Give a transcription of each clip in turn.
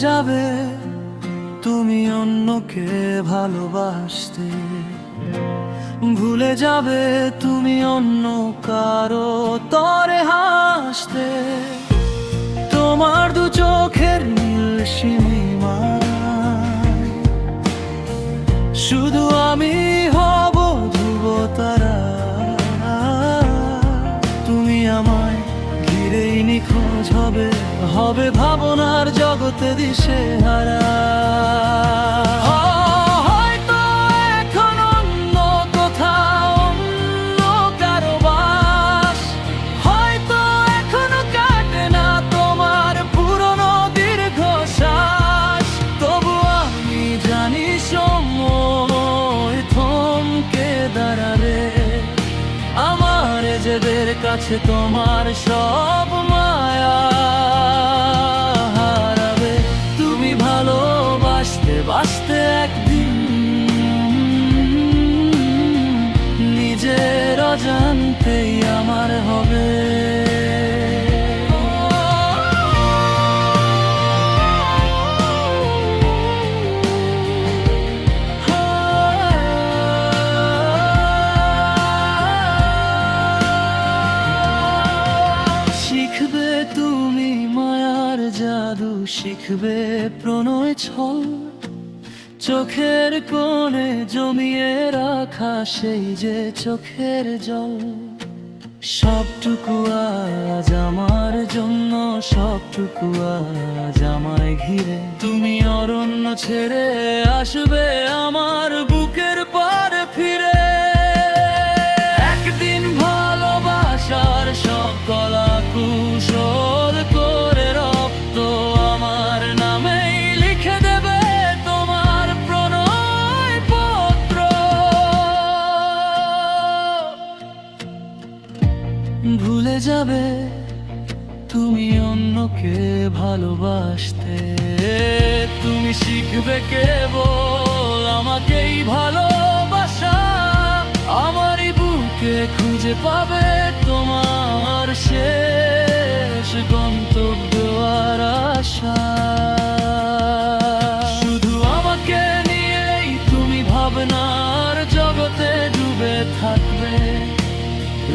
যাবে তুমি অন্যকে ভালোবাসতে, ভুলে যাবে তুমি অন্য কারো তরে হাসতে। তোমার দু চোখের নীল সীমায় শুধু আমি হব ধ্রুব তারা। তুমি আমায় ঘিরেই নিখোঁজ হবে, হবে ভাবনার জগতে দিশে হারা। হয়তো এখন অন্য কোথাও অন্য কারো বাস, হয়তো এখনো কাটে না তোমার পুরনো দীর্ঘশ্বাস। তবু আমি জানি সময় থমকে দাঁড়াবে, আমার নিজেদের কাছে তোমার সব মায়া হারাবে। তুমি ভালোবাসতে বাসতে একদিন নিজের অজান্তেই আমার হবে। শিখবে তুমি মায়ার জাদু, শিখবে প্রণয় ছল, চোখের কোণে জমিয়ে রাখা সেই যে চোখের জল। সবটুকু আজ আমার জন্য, সবটুকু আজ আমায় ঘিরে। তুমি অরণ্য ছেড়ে আসবে আমার বুকের পাড়ে ফিরে। একদিন ভালোবাসার সব কলা কুশল করে রক্ত আমার নামেই লিখে দেবে তোমার প্রণয় পত্র। ভুলে যাবে তুমি অন্যকে ভালোবাসতে, তুমি শিখবে কেবল আমাকেই ভালোবাসা। আমারই বুকে খুঁজে পাবে তোমার শেষ গন্তব্য আর আশা। শুধু আমাকে নিয়েই তুমি ভাবনার জগতে ডুবে থাকবে,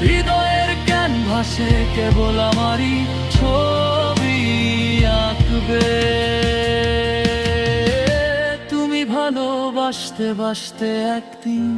হৃদয়ের ক্যানভাসে কেবল আমারই ছবি আঁকবে। তুমি ভালোবাসতে বাসতে একদিন